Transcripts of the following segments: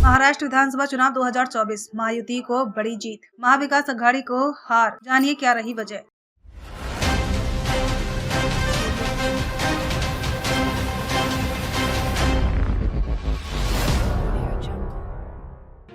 महाराष्ट्र विधानसभा चुनाव 2024 महायुति को बड़ी जीत, महाविकास अघाड़ी को हार, जानिए क्या रही वजह।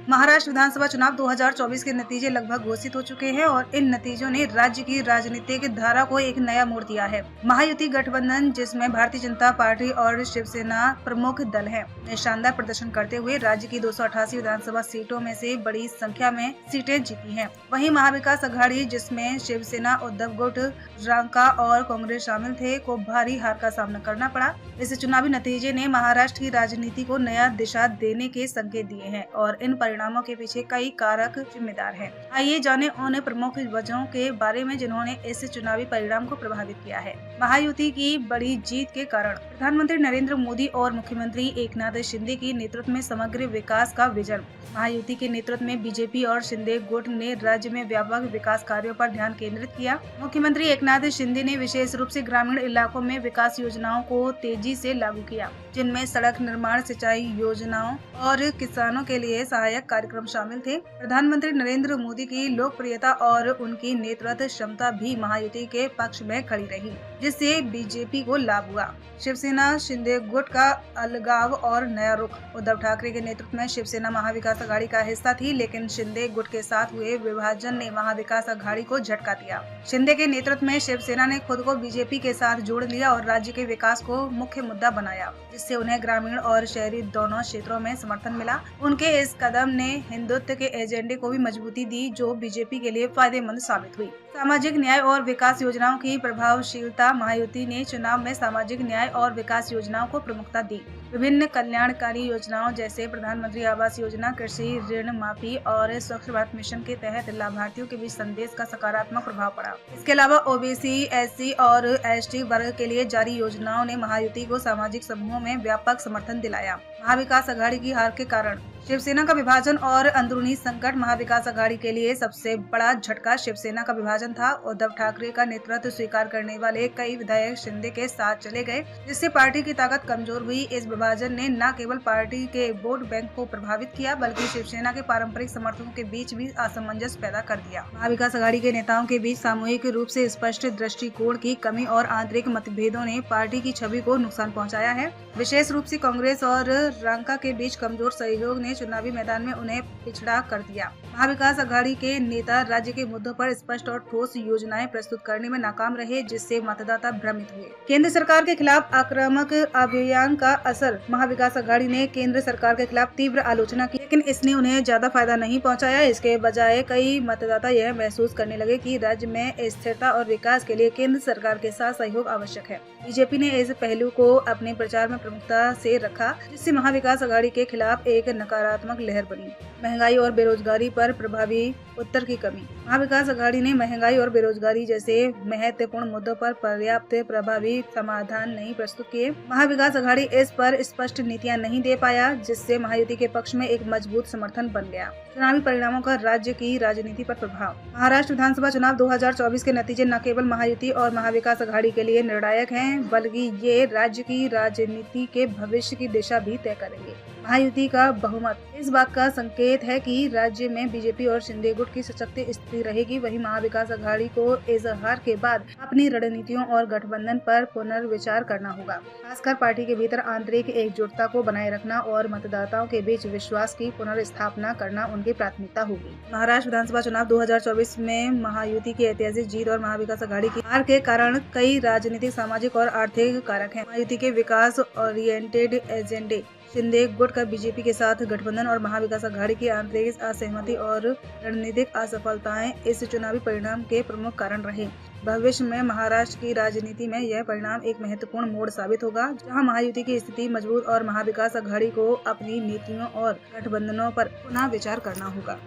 महाराष्ट्र विधानसभा चुनाव 2024 के नतीजे लगभग घोषित हो चुके हैं और इन नतीजों ने राज्य की राजनीतिक धारा को एक नया मोड़ दिया है। महायुति गठबंधन, जिसमें भारतीय जनता पार्टी और शिवसेना प्रमुख दल है, ने शानदार प्रदर्शन करते हुए राज्य की 288 विधानसभा सीटों में से बड़ी संख्या में सीटें जीती हैं। वहीं महाविकास अघाड़ी, जिसमें शिवसेना, उद्धव गुट, रांका और कांग्रेस शामिल थे, को भारी हार का सामना करना पड़ा। इस चुनावी नतीजे ने महाराष्ट्र की राजनीति को नया दिशा देने के संकेत दिए हैं और इन परिणामों के पीछे कई कारक जिम्मेदार हैं। आइए जाने उन प्रमुख वजहों के बारे में जिन्होंने इस चुनावी परिणाम को प्रभावित किया है। महायुति की बड़ी जीत के कारण प्रधानमंत्री नरेंद्र मोदी और मुख्यमंत्री एकनाथ शिंदे की नेतृत्व में समग्र विकास का विजन। महायुति के नेतृत्व में बीजेपी और शिंदे गुट ने राज्य में व्यापक विकास कार्यों पर ध्यान केंद्रित किया। मुख्यमंत्री एकनाथ शिंदे ने विशेष रूप से ग्रामीण इलाकों में विकास योजनाओं को तेजी से लागू किया, जिनमें सड़क निर्माण, सिंचाई योजनाओं और किसानों के लिए सहायक कार्यक्रम शामिल थे। प्रधानमंत्री नरेंद्र मोदी की लोकप्रियता और उनकी नेतृत्व क्षमता भी महायुति के पक्ष में खड़ी रही, जिससे बीजेपी को लाभ हुआ। शिवसेना शिंदे गुट का अलगाव और नया रुख। उद्धव ठाकरे के नेतृत्व में शिवसेना महाविकास अघाड़ी का हिस्सा थी, लेकिन शिंदे गुट के साथ हुए विभाजन ने महाविकास अघाड़ी को झटका दिया। शिंदे के नेतृत्व में शिवसेना ने खुद को बीजेपी के साथ जोड़ लिया और राज्य के विकास को मुख्य मुद्दा बनाया, जिससे उन्हें ग्रामीण और शहरी दोनों क्षेत्रों में समर्थन मिला। उनके इस कदम ने हिंदुत्व के एजेंडे को भी मजबूती दी, जो बीजेपी के लिए फायदेमंद साबित हुई। सामाजिक न्याय और विकास योजनाओं की प्रभावशीलता। महायुति ने चुनाव में सामाजिक न्याय और विकास योजनाओं को प्रमुखता दी। विभिन्न कल्याणकारी योजनाओं जैसे प्रधानमंत्री आवास योजना, कृषि ऋण माफी और स्वच्छ भारत मिशन के तहत लाभार्थियों के बीच संदेश का सकारात्मक प्रभाव पड़ा। इसके अलावा ओबीसी, एससी और एसटी वर्ग के लिए जारी योजनाओं ने महायुति को सामाजिक समूहों में व्यापक समर्थन दिलाया। महाविकास अघाड़ी की हार के कारण शिवसेना का विभाजन और अंदरूनी संकट। महाविकास अघाड़ी के लिए सबसे बड़ा झटका शिवसेना का विभाजन था। उद्धव ठाकरे का नेतृत्व स्वीकार करने वाले कई विधायक शिंदे के साथ चले गए, जिससे पार्टी की ताकत कमजोर हुई। इस विभाजन ने न केवल पार्टी के वोट बैंक को प्रभावित किया, बल्कि शिवसेना के पारंपरिक समर्थकों के बीच भी असमंजस पैदा कर दिया। महाविकास अघाड़ी के नेताओं के बीच सामूहिक रूप से स्पष्ट दृष्टिकोण की कमी और आंतरिक मतभेदों ने पार्टी की छवि को नुकसान पहुँचाया है। विशेष रूप से कांग्रेस और रांका के बीच कमजोर सहयोग ने चुनावी मैदान में उन्हें पिछड़ा कर दिया। महाविकास अघाड़ी के नेता राज्य के मुद्दों पर स्पष्ट और ठोस योजनाएं प्रस्तुत करने में नाकाम रहे, जिससे मतदाता भ्रमित हुए। केंद्र सरकार के खिलाफ आक्रामक अभियान का असर। महाविकास अघाड़ी ने केंद्र सरकार के खिलाफ तीव्र आलोचना की, लेकिन इसने उन्हें ज्यादा फायदा नहीं पहुंचाया। इसके बजाय कई मतदाता यह महसूस करने लगे कि राज्य में स्थिरता और विकास के लिए केंद्र सरकार के साथ सहयोग आवश्यक है। बीजेपी ने इस पहलू को अपने प्रचार में प्रमुखता से रखा, जिससे महाविकास अघाड़ी के खिलाफ एक नकारात्मक लहर बनी। महंगाई और बेरोजगारी पर प्रभावी उत्तर की कमी। महाविकास अघाड़ी ने महंगाई और बेरोजगारी जैसे महत्वपूर्ण मुद्दों पर पर्याप्त प्रभावी समाधान नहीं प्रस्तुत किए। महाविकास अघाड़ी इस पर स्पष्ट नीतियां नहीं दे पाया, जिससे महायुति के पक्ष में एक मजबूत समर्थन बन गया। चुनावी परिणामों का राज्य की राजनीति पर प्रभाव। महाराष्ट्र विधानसभा चुनाव 2024 के नतीजे न केवल महायुति और महाविकास अघाड़ी के लिए निर्णायक हैं, बल्कि ये राज्य की राजनीति के भविष्य की दिशा भी तय करेंगे। महायुति का बहुमत इस बात का संकेत है कि राज्य में बीजेपी और शिंदे गुट की सशक्त स्थिति रहेगी। वहीं महाविकास अघाड़ी को इस हार के बाद अपनी रणनीतियों और गठबंधन पर पुनर्विचार करना होगा। खासकर पार्टी के भीतर आंतरिक एकजुटता को बनाए रखना और मतदाताओं के बीच विश्वास की पुनर्स्थापना करना उनकी प्राथमिकता होगी। महाराष्ट्र विधानसभा चुनाव 2024 में महायुति की ऐतिहासिक जीत और महाविकास अघाड़ी की हार के कारण कई राजनीतिक, सामाजिक और आर्थिक कारक हैं। महायुति के विकास ओरिएंटेड एजेंडे, शिंदे गुट का बीजेपी के साथ गठबंधन और महाविकास अघाड़ी की आंतरिक असहमति और रणनीतिक असफलताएं इस चुनावी परिणाम के प्रमुख कारण रहे। भविष्य में महाराष्ट्र की राजनीति में यह परिणाम एक महत्वपूर्ण मोड़ साबित होगा, जहां महायुति की स्थिति मजबूत और महाविकास अघाड़ी को अपनी नीतियों और गठबंधनों पर पुनः विचार करना होगा।